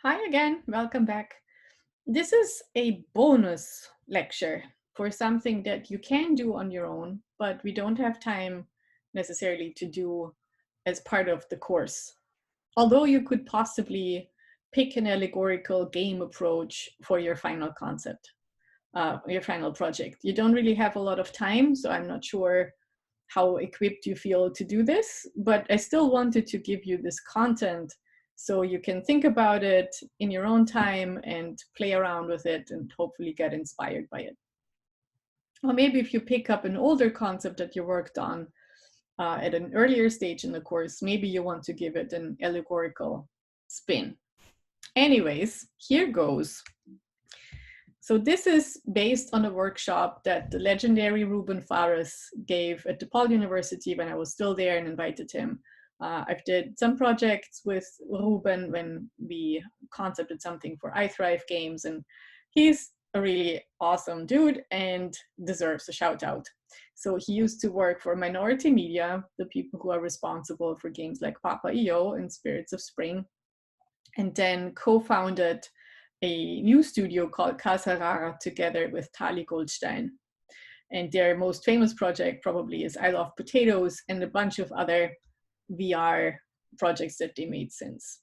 Hi again, welcome back. This is a bonus lecture for something that you can do on your own, but we don't have time necessarily to do as part of the course. Although you could possibly pick an allegorical game approach for your final concept, your final project. You don't really have a lot of time, so I'm not sure how equipped you feel to do this, but I still wanted to give you this content so you can think about it in your own time and play around with it and hopefully get inspired by it. Or maybe if you pick up an older concept that you worked on at an earlier stage in the course, maybe you want to give it an allegorical spin. Anyways, here goes. So this is based on a workshop that the legendary Ruben Fares gave at DePaul University when I was still there and invited him. I've did some projects with Ruben when we concepted something for iThrive Games, and he's a really awesome dude and deserves a shout out. So he used to work for Minority Media, the people who are responsible for games like Papa.io and Spirits of Spring, and then co-founded a new studio called Casa Rara together with Tali Goldstein. And their most famous project probably is I Love Potatoes and a bunch of other VR projects that they made since.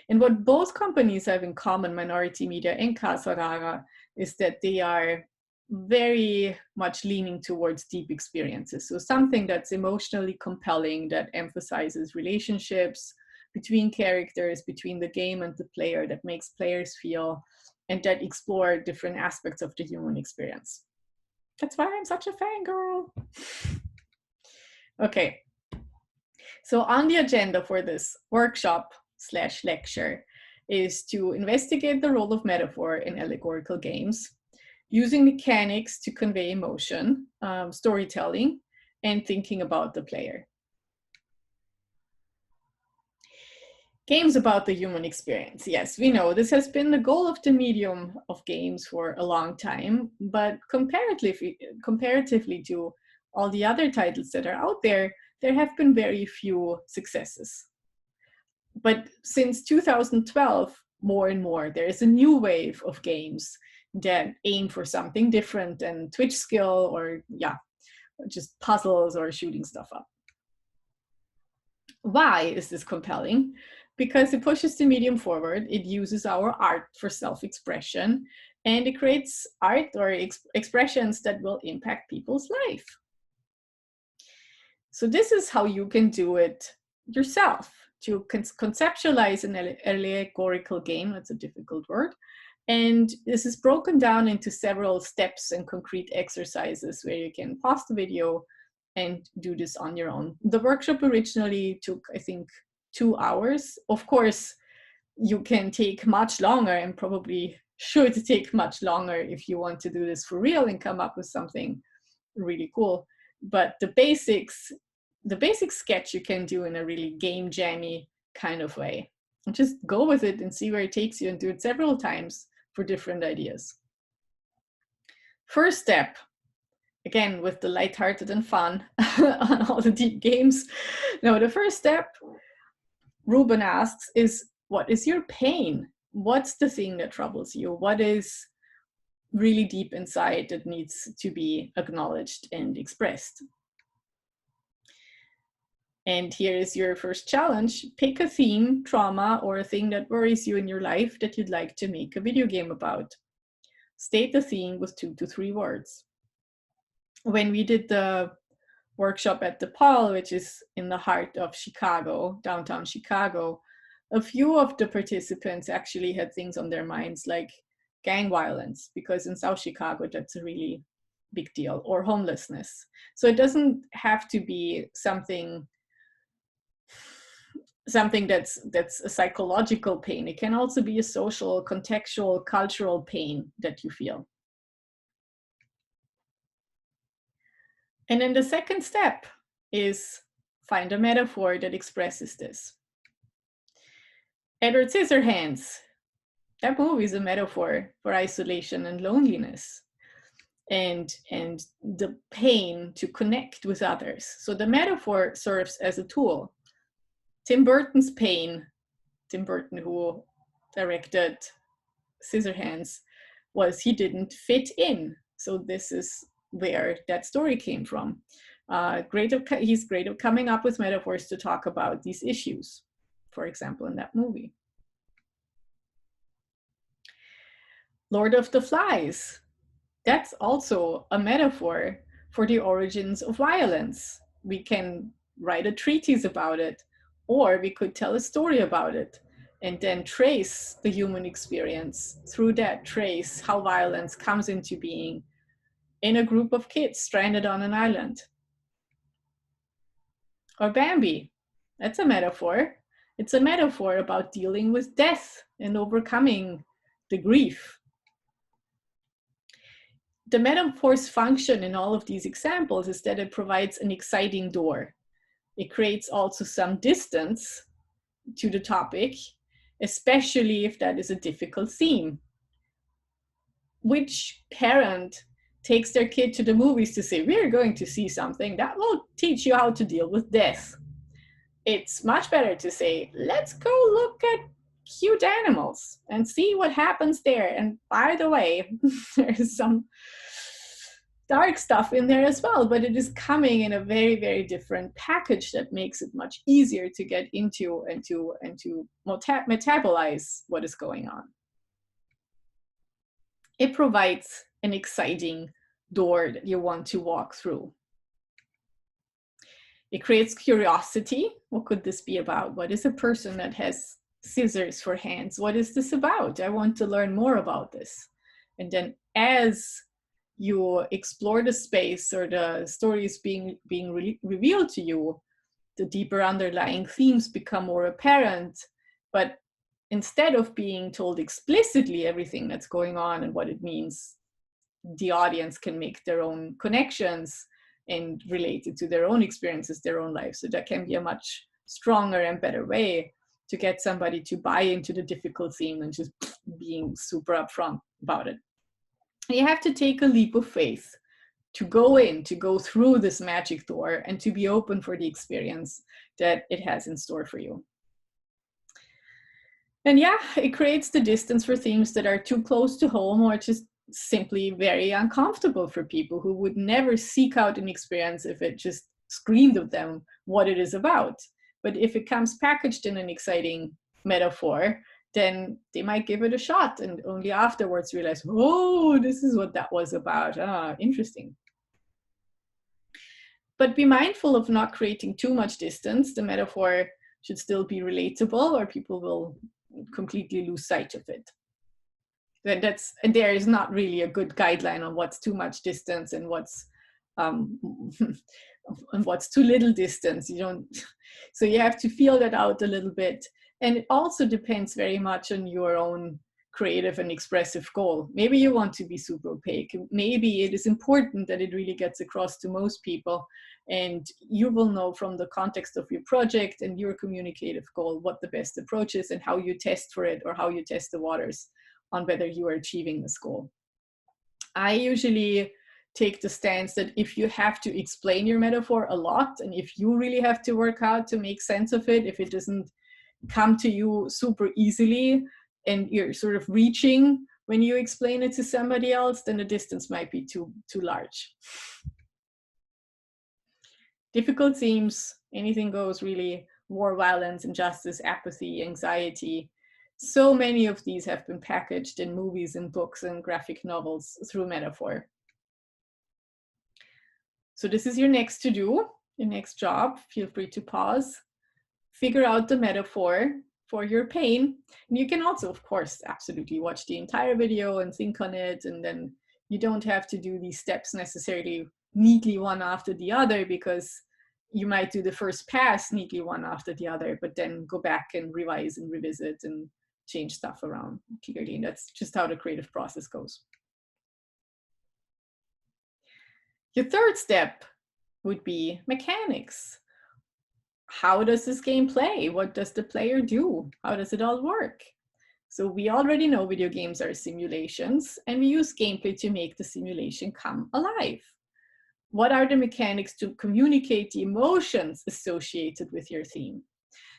And what both companies have in common, Minority Media and Casa Rara, is that they are very much leaning towards deep experiences. So something that's emotionally compelling, that emphasizes relationships between characters, between the game and the player, that makes players feel, and that explore different aspects of the human experience. That's why I'm such a fangirl. Okay, so on the agenda for this workshop/lecture is to investigate the role of metaphor in allegorical games, using mechanics to convey emotion, storytelling, and thinking about the player. Games about the human experience. Yes, we know this has been the goal of the medium of games for a long time, but comparatively to all the other titles that are out there, there have been very few successes. But since 2012, more and more, there is a new wave of games that aim for something different than Twitch skill or, yeah, just puzzles or shooting stuff up. Why is this compelling? Because it pushes the medium forward, it uses our art for self-expression, and it creates art or expressions that will impact people's life. So this is how you can do it yourself, to conceptualize an allegorical game. That's a difficult word. And this is broken down into several steps and concrete exercises where you can pause the video and do this on your own. The workshop originally took, I think, 2 hours. Of course, you can take much longer and probably should take much longer if you want to do this for real and come up with something really cool. But the basic sketch you can do in a really game jammy kind of way. And just go with it and see where it takes you and do it several times for different ideas. First step, again, with the lighthearted and fun on all the deep games. Now, the first step, Ruben asks, is what is your pain? What's the thing that troubles you? What is really deep inside that needs to be acknowledged and expressed? And here is your first challenge. Pick a theme, trauma, or a thing that worries you in your life that you'd like to make a video game about. State the theme with 2 to 3 words. When we did the workshop at DePaul, which is in the heart of Chicago, downtown Chicago, a few of the participants actually had things on their minds like gang violence, because in South Chicago, that's a really big deal, or homelessness. So it doesn't have to be something that's a psychological pain. It can also be a social, contextual, cultural pain that you feel. And then the second step is find a metaphor that expresses this. Edward Scissorhands, that movie is a metaphor for isolation and loneliness and the pain to connect with others. So the metaphor serves as a tool. Tim Burton's pain, Tim Burton, who directed Scissorhands was he didn't fit in. So this is where that story came from. He's great at coming up with metaphors to talk about these issues, for example, in that movie. Lord of the Flies. That's also a metaphor for the origins of violence. We can write a treatise about it, or we could tell a story about it and then trace the human experience. Through that, trace how violence comes into being in a group of kids stranded on an island. Or Bambi, that's a metaphor. It's a metaphor about dealing with death and overcoming the grief. The metaphor's function in all of these examples is that it provides an exciting door. It creates also some distance to the topic, especially if that is a difficult theme. Which parent takes their kid to the movies to say, we're going to see something that will teach you how to deal with death? It's much better to say, let's go look at cute animals and see what happens there. And by the way, there's some dark stuff in there as well, but it is coming in a very, very different package that makes it much easier to get into and to metabolize what is going on. It provides an exciting door that you want to walk through. It creates curiosity. What could this be about? What is a person that has scissors for hands? What is this about? I want to learn more about this. And then as you explore the space or the stories being revealed to you, the deeper underlying themes become more apparent. But instead of being told explicitly everything that's going on and what it means, the audience can make their own connections and relate it to their own experiences, their own life. So that can be a much stronger and better way to get somebody to buy into the difficult theme and just being super upfront about it. And you have to take a leap of faith to go through this magic door and to be open for the experience that it has in store for you. And yeah, it creates the distance for themes that are too close to home or just simply very uncomfortable for people who would never seek out an experience if it just screamed at them what it is about. But if it comes packaged in an exciting metaphor, then they might give it a shot and only afterwards realize, oh, this is what that was about. Ah, interesting. But be mindful of not creating too much distance. The metaphor should still be relatable or people will completely lose sight of it. And there is not really a good guideline on what's too much distance and what's and what's too little distance. So you have to feel that out a little bit. And it also depends very much on your own creative and expressive goal. Maybe you want to be super opaque. Maybe it is important that it really gets across to most people. And you will know from the context of your project and your communicative goal what the best approach is and how you test for it or how you test the waters on whether you are achieving this goal. I usually take the stance that if you have to explain your metaphor a lot and if you really have to work hard to make sense of it, if it doesn't come to you super easily and you're sort of reaching when you explain it to somebody else, then the distance might be too large. Difficult themes, anything goes really, war, violence, injustice, apathy, anxiety. So many of these have been packaged in movies and books and graphic novels through metaphor. So this is your next to do, your next job. Feel free to pause, figure out the metaphor for your pain. And you can also, of course, absolutely watch the entire video and think on it. And then you don't have to do these steps necessarily neatly one after the other, because you might do the first pass neatly one after the other, but then go back and revise and revisit and change stuff around clearly. And that's just how the creative process goes. Your third step would be mechanics. How does this game play? What does the player do? How does it all work? So we already know video games are simulations, and we use gameplay to make the simulation come alive. What are the mechanics to communicate the emotions associated with your theme?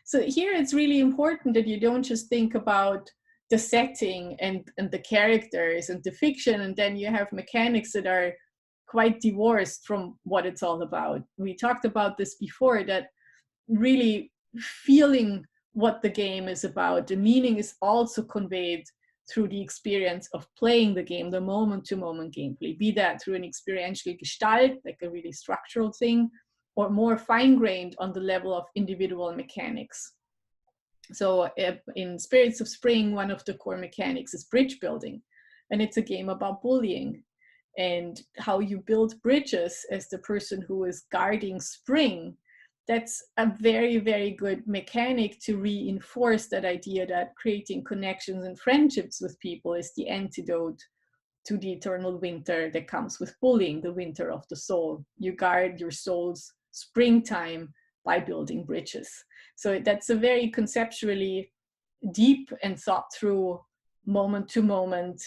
So here it's really important that you don't just think about the setting and the characters and the fiction, and then you have mechanics that are quite divorced from what it's all about. We talked about this before, that really feeling what the game is about, the meaning is also conveyed through the experience of playing the game, the moment-to-moment gameplay, be that through an experiential gestalt, like a really structural thing, or more fine-grained on the level of individual mechanics. So in Spirits of Spring, one of the core mechanics is bridge building, and it's a game about bullying and how you build bridges as the person who is guarding spring. That's a very, very good mechanic to reinforce that idea that creating connections and friendships with people is the antidote to the eternal winter that comes with bullying, the winter of the soul. You guard your soul's springtime by building bridges. So that's a very conceptually deep and thought through moment-to-moment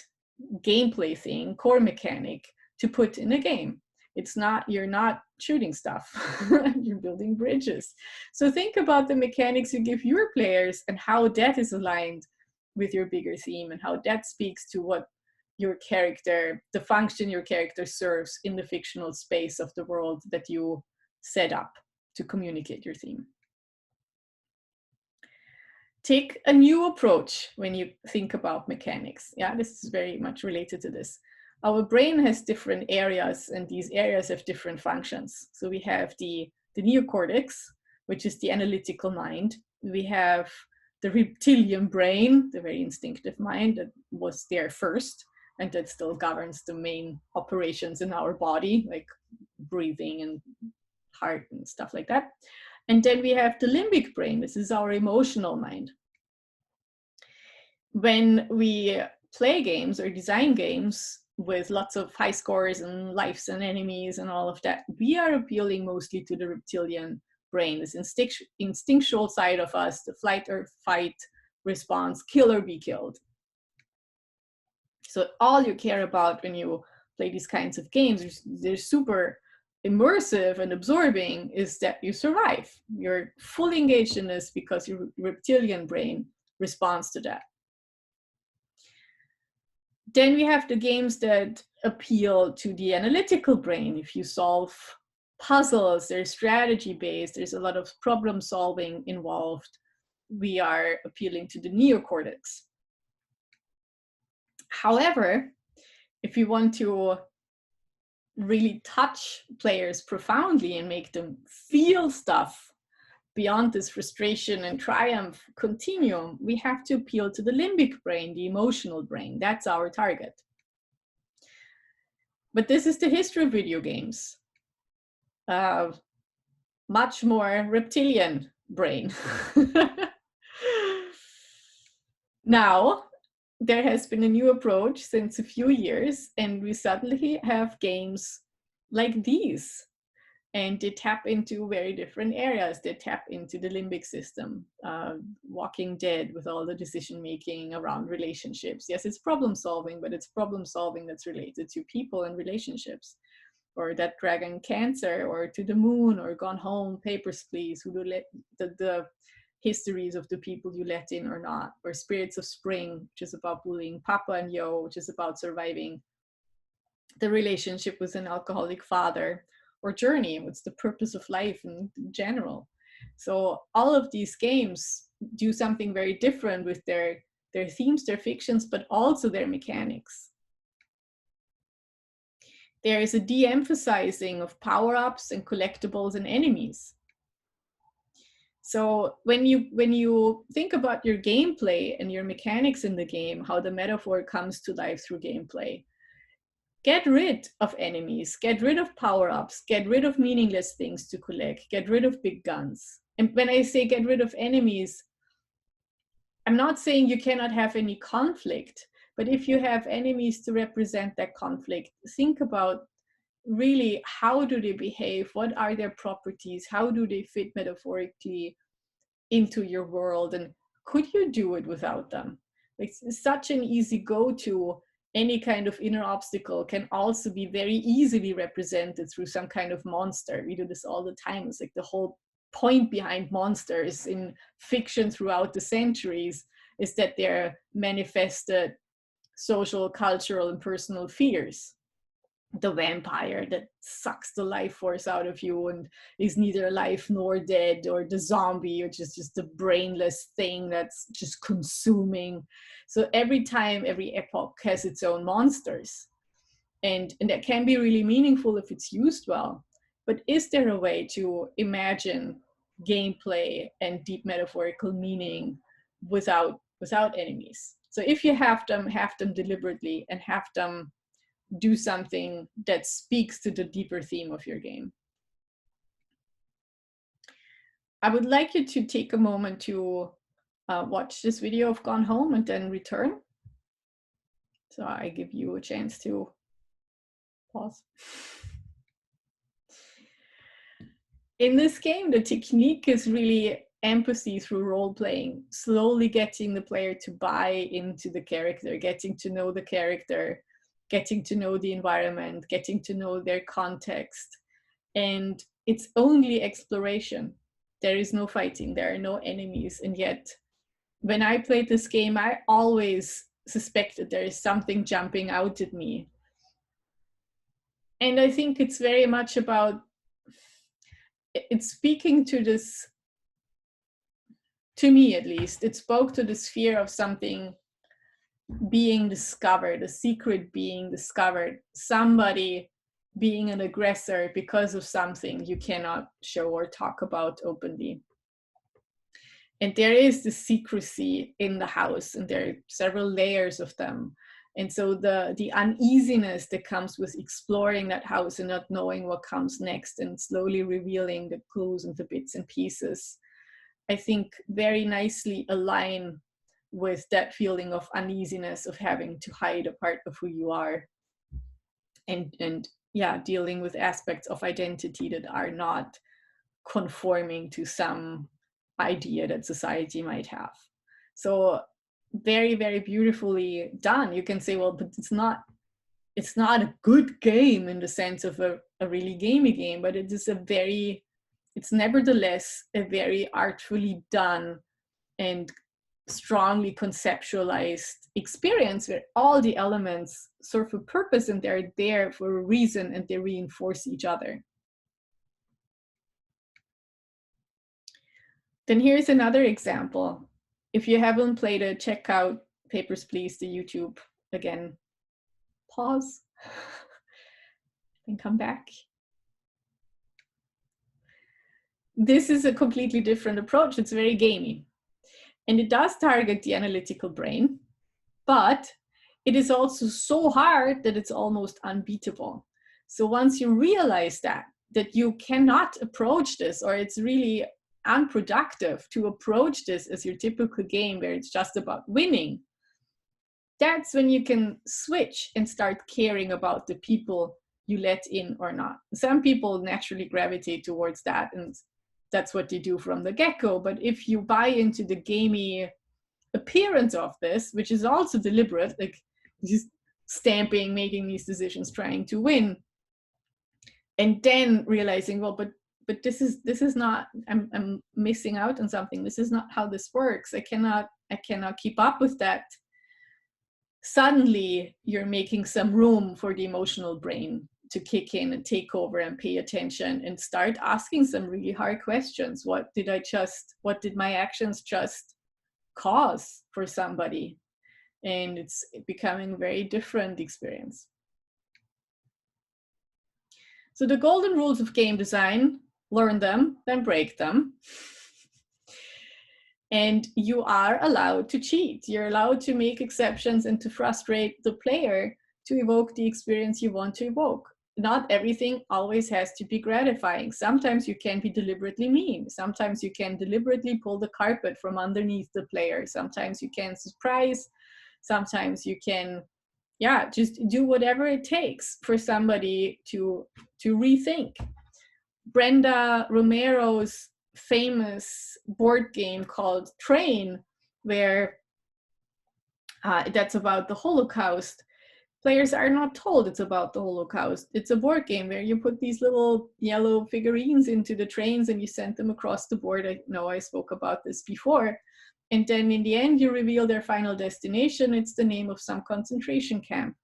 gameplay thing, core mechanic to put in a game. It's not, you're not shooting stuff, you're building bridges. So think about the mechanics you give your players and how that is aligned with your bigger theme, and how that speaks to what your character, the function your character serves in the fictional space of the world that you set up to communicate your theme. Take a new approach when you think about mechanics. Yeah, this is very much related to this. Our brain has different areas, and these areas have different functions. So we have the neocortex, which is the analytical mind. We have the reptilian brain, the very instinctive mind that was there first, and that still governs the main operations in our body, like breathing and heart and stuff like that. And then we have the limbic brain. This is our emotional mind. When we play games or design games with lots of high scores and lives and enemies and all of that, we are appealing mostly to the reptilian brain, this instinctual side of us, the flight or fight response, kill or be killed. So all you care about when you play these kinds of games, they're super immersive and absorbing, is that you survive. You're fully engaged in this because your reptilian brain responds to that. Then we have the games that appeal to the analytical brain. If you solve puzzles, they're strategy based, there's a lot of problem solving involved. We are appealing to the neocortex. However, if you want to really touch players profoundly and make them feel stuff beyond this frustration and triumph continuum, we have to appeal to the limbic brain, the emotional brain. That's our target. But this is the history of video games. Much more reptilian brain. Now, there has been a new approach since a few years, and we suddenly have games like these. And they tap into very different areas. They tap into the limbic system, Walking Dead with all the decision-making around relationships. Yes, it's problem solving, but it's problem solving that's related to people and relationships. Or That Dragon Cancer, or To the Moon, or Gone Home, Papers, Please, who do the histories of the people you let in or not. Or Spirits of Spring, which is about bullying, Papa and Yo, which is about surviving the relationship with an alcoholic father. Or Journey, what's the purpose of life in general. So all of these games do something very different with their themes, their fictions, but also their mechanics. There is a de-emphasizing of power-ups and collectibles and enemies. So when you think about your gameplay and your mechanics in the game, how the metaphor comes to life through gameplay, get rid of enemies, get rid of power-ups, get rid of meaningless things to collect, get rid of big guns. And when I say get rid of enemies, I'm not saying you cannot have any conflict, but if you have enemies to represent that conflict, think about really how do they behave, what are their properties, how do they fit metaphorically into your world, and could you do it without them? It's such an easy go-to. Any kind of inner obstacle can also be very easily represented through some kind of monster. We do this all the time. It's like the whole point behind monsters in fiction throughout the centuries is that they're manifested social, cultural, and personal fears. The vampire that sucks the life force out of you and is neither alive nor dead, or the zombie, which is just a brainless thing that's just consuming. So every time, every epoch has its own monsters. And that can be really meaningful if it's used well. But is there a way to imagine gameplay and deep metaphorical meaning without enemies? So if you have them deliberately, and have them do something that speaks to the deeper theme of your game. I would like you to take a moment to watch this video of Gone Home and then return. So I give you a chance to pause. In this game, the technique is really empathy through role-playing, slowly getting the player to buy into the character, getting to know the character, getting to know the environment, getting to know their context. And it's only exploration. There is no fighting, there are no enemies. And yet, when I played this game, I always suspected there is something jumping out at me. And I think it's very much about, it's speaking to this, to me at least, it spoke to this fear of something being discovered, a secret being discovered, somebody being an aggressor because of something you cannot show or talk about openly. And there is the secrecy in the house, and there are several layers of them. And so the uneasiness that comes with exploring that house and not knowing what comes next, and slowly revealing the clues and the bits and pieces, I think very nicely align with that feeling of uneasiness, of having to hide a part of who you are, and yeah, dealing with aspects of identity that are not conforming to some idea that society might have. So very, very beautifully done. You can say, well, but it's not a good game in the sense of a really gamey game, but it is it's nevertheless a very artfully done and strongly conceptualized experience, where all the elements serve a purpose and they're there for a reason, and they reinforce each other. Then here's another example. If you haven't played it, check out Papers, Please, the YouTube. Again, pause and come back. This is a completely different approach. It's very gamey. And it does target the analytical brain, but it is also so hard that it's almost unbeatable. So once you realize that you cannot approach this, or it's really unproductive to approach this as your typical game where it's just about winning, that's when you can switch and start caring about the people you let in or not. Some people naturally gravitate towards that, and that's what you do from the get-go. But if you buy into the gamey appearance of this, which is also deliberate, like just stamping, making these decisions, trying to win, and then realizing, well, but this is not, I'm missing out on something. This is not how this works. I cannot keep up with that. Suddenly you're making some room for the emotional brain to kick in and take over and pay attention and start asking some really hard questions. What did my actions just cause for somebody? And it's becoming a very different experience. So the golden rules of game design: learn them, then break them. And you are allowed to cheat. You're allowed to make exceptions and to frustrate the player to evoke the experience you want to evoke. Not everything always has to be gratifying. Sometimes you can be deliberately mean. Sometimes you can deliberately pull the carpet from underneath the player. Sometimes you can surprise. Sometimes you can, yeah, just do whatever it takes for somebody to rethink. Brenda Romero's famous board game called Train, where that's about the Holocaust. Players are not told it's about the Holocaust. It's a board game where you put these little yellow figurines into the trains and you send them across the board. I know I spoke about this before. And then in the end, you reveal their final destination. It's the name of some concentration camp.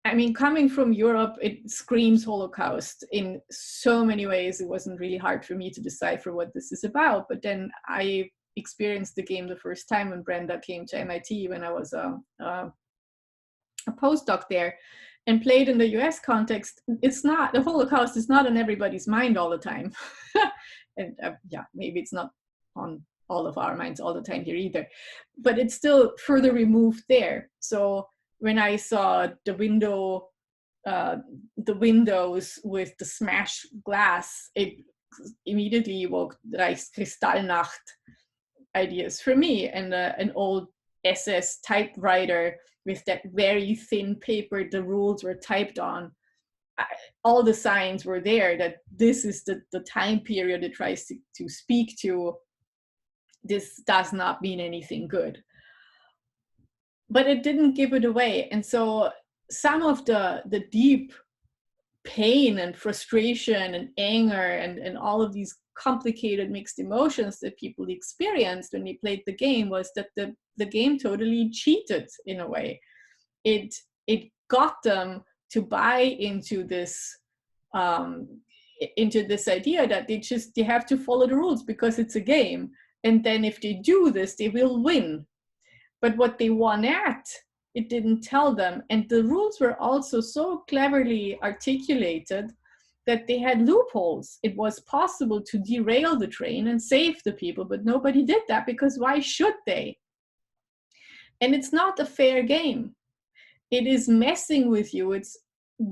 I mean, coming from Europe, it screams Holocaust in so many ways. It wasn't really hard for me to decipher what this is about. But then I experienced the game the first time when Brenda came to MIT when I was a postdoc there, and played in the US context. It's not, the Holocaust is not on everybody's mind all the time. And yeah, maybe it's not on all of our minds all the time here either, but it's still further removed there. So when I saw the windows with the smashed glass, it immediately evoked Reichskristallnacht ideas for me, and an old SS typewriter with that very thin paper the rules were typed on. All the signs were there that this is the time period it tries to speak to. This does not mean anything good. But it didn't give it away. And so some of the deep pain and frustration and anger and all of these complicated mixed emotions that people experienced when they played the game was that the game totally cheated in a way. It got them to buy into this idea that they have to follow the rules because it's a game. And then if they do this, they will win. But what they won at, it didn't tell them. And the rules were also so cleverly articulated that they had loopholes. It was possible to derail the train and save the people, but nobody did that because why should they? And it's not a fair game. It is messing with you. It's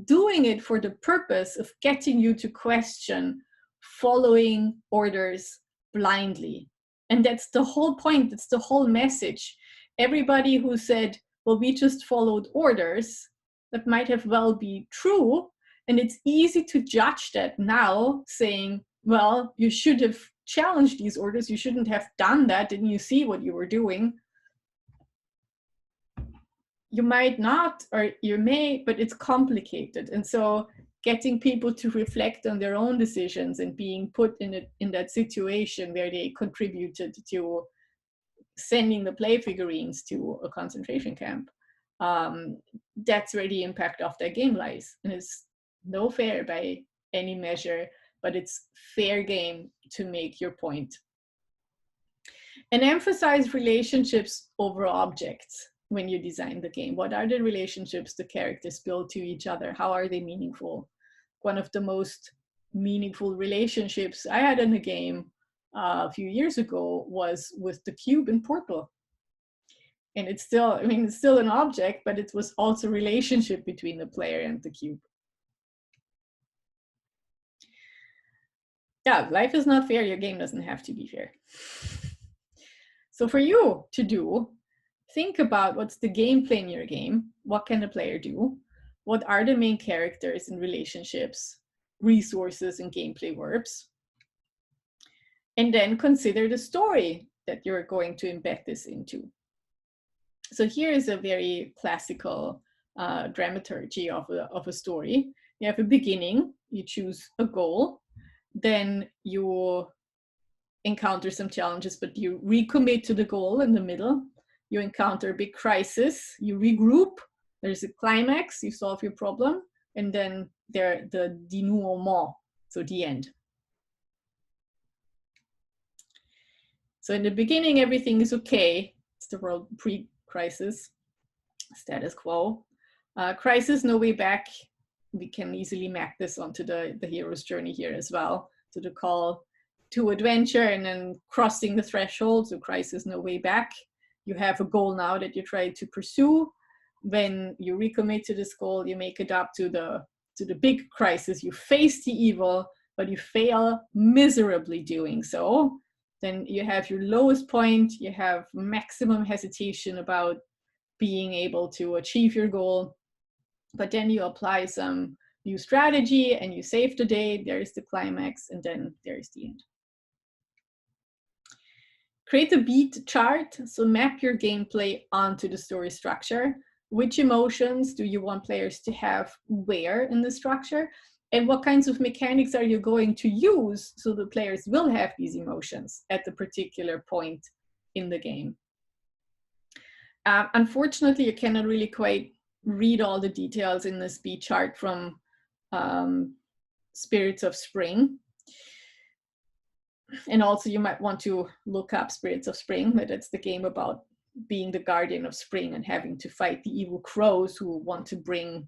doing it for the purpose of getting you to question following orders blindly. And that's the whole point. That's the whole message. Everybody who said, well, we just followed orders, that might have well be true. And it's easy to judge that now, saying, well, you should have challenged these orders. You shouldn't have done that. Didn't you see what you were doing? You might not, or you may, but it's complicated. And so getting people to reflect on their own decisions and being put in that situation where they contributed to sending the play figurines to a concentration camp, that's where the impact of that game lies. And it's no fair by any measure, but it's fair game to make your point. And emphasize relationships over objects when you design the game. What are the relationships the characters build to each other? How are they meaningful? One of the most meaningful relationships I had in a game a few years ago was with the cube in Portal. And it's still, I mean, it's still an object, but it was also a relationship between the player and the cube. Yeah, life is not fair. Your game doesn't have to be fair. So for you to do, think about what's the gameplay in your game. What can the player do? What are the main characters and relationships, resources, and gameplay verbs? And then consider the story that you're going to embed this into. So here is a very classical dramaturgy of a story. You have a beginning, you choose a goal, then you encounter some challenges, but you recommit to the goal in the middle. You encounter a big crisis, you regroup, there's a climax, you solve your problem, and then the denouement, so the end. So in the beginning, everything is okay. It's the world pre-crisis, status quo. Crisis, no way back. We can easily map this onto the hero's journey here as well. So the call to adventure and then crossing the threshold, so crisis, no way back. You have a goal now that you try to pursue. When you recommit to this goal, you make it up to the big crisis. You face the evil, but you fail miserably doing so. Then you have your lowest point, you have maximum hesitation about being able to achieve your goal, but then you apply some new strategy and you save the day, there's the climax, and then there's the end. Create a beat chart, so map your gameplay onto the story structure. Which emotions do you want players to have where in the structure? And what kinds of mechanics are you going to use so the players will have these emotions at the particular point in the game. Unfortunately, you cannot really quite read all the details in the speed chart from Spirits of Spring. And also you might want to look up Spirits of Spring, but it's the game about being the guardian of spring and having to fight the evil crows who want to bring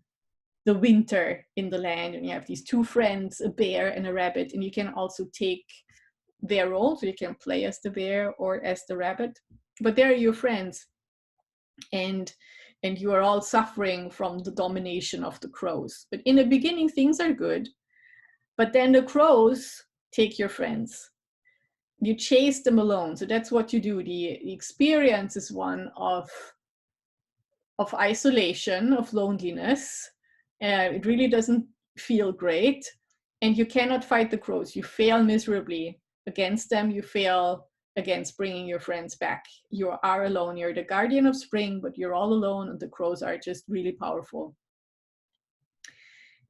the winter in the land. And you have these two friends, a bear and a rabbit, and you can also take their role, so you can play as the bear or as the rabbit, but they're your friends, and you are all suffering from the domination of the crows. But in the beginning things are good, but then the crows take your friends. You chase them alone. So that's what you do. The experience is one of isolation, of loneliness. It really doesn't feel great. And you cannot fight the crows. You fail miserably against them. You fail against bringing your friends back. You are alone. You're the guardian of spring, but you're all alone, and the crows are just really powerful.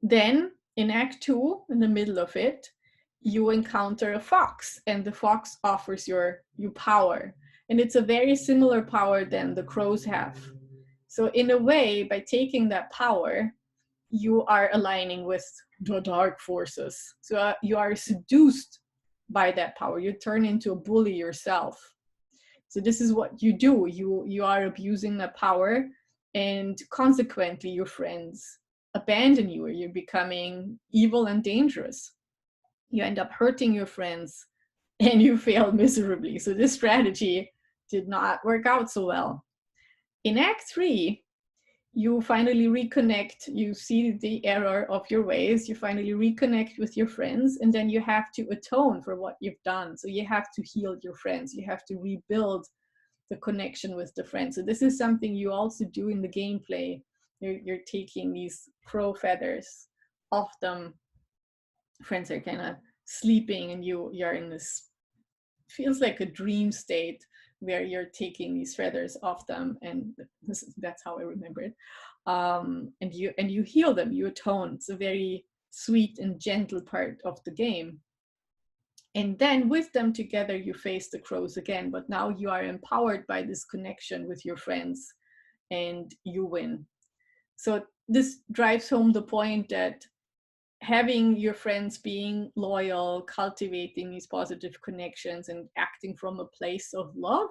Then in Act 2, in the middle of it, you encounter a fox, and the fox offers you power. And it's a very similar power than the crows have. So in a way, by taking that power, you are aligning with the dark forces. So you are seduced by that power. You turn into a bully yourself. So this is what you do. You are abusing that power, and consequently your friends abandon you, or you're becoming evil and dangerous. You end up hurting your friends, and you fail miserably. So this strategy did not work out so well. In Act 3, you finally reconnect. You see the error of your ways. You finally reconnect with your friends, and then you have to atone for what you've done. So you have to heal your friends. You have to rebuild the connection with the friends. So this is something you also do in the gameplay. You're taking these crow feathers off them. Friends are kind of sleeping, and you're in this, feels like a dream state where you're taking these feathers off them, and that's how I remember it. And you heal them, you atone. It's a very sweet and gentle part of the game. And then with them together, you face the crows again, but now you are empowered by this connection with your friends, and you win. So this drives home the point that having your friends, being loyal, cultivating these positive connections, and acting from a place of love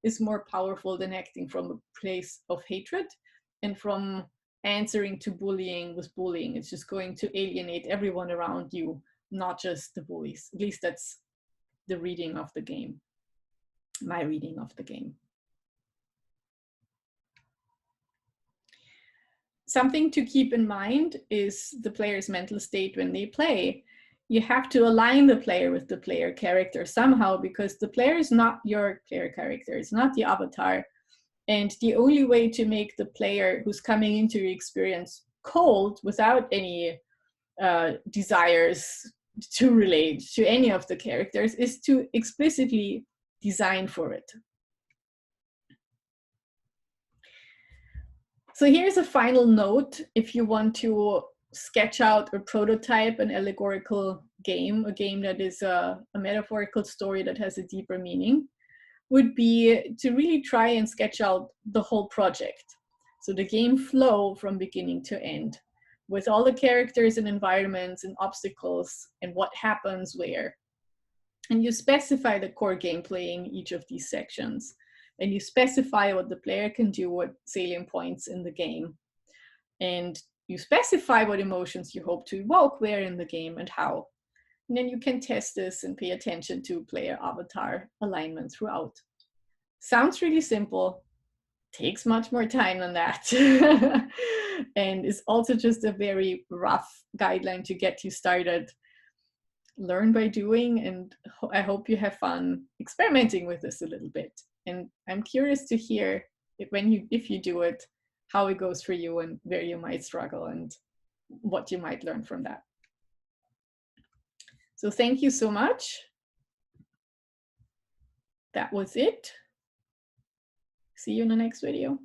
is more powerful than acting from a place of hatred and from answering to bullying with bullying. It's just going to alienate everyone around you, not just the bullies. At least that's the reading of the game, my reading of the game. Something to keep in mind is the player's mental state when they play. You have to align the player with the player character somehow, because the player is not your player character, it's not the avatar. And the only way to make the player who's coming into your experience cold, without any desires to relate to any of the characters, is to explicitly design for it. So here's a final note. If you want to sketch out or prototype an allegorical game, a game that is a metaphorical story that has a deeper meaning, would be to really try and sketch out the whole project. So the game flow from beginning to end, with all the characters and environments and obstacles and what happens where. And you specify the core gameplay in each of these sections. And you specify what the player can do, what salient points in the game. And you specify what emotions you hope to evoke where in the game and how. And then you can test this and pay attention to player avatar alignment throughout. Sounds really simple, takes much more time than that. And is also just a very rough guideline to get you started. Learn by doing, and I hope you have fun experimenting with this a little bit. And I'm curious to hear if you do it, how it goes for you and where you might struggle and what you might learn from that. So thank you so much. That was it. See you in the next video.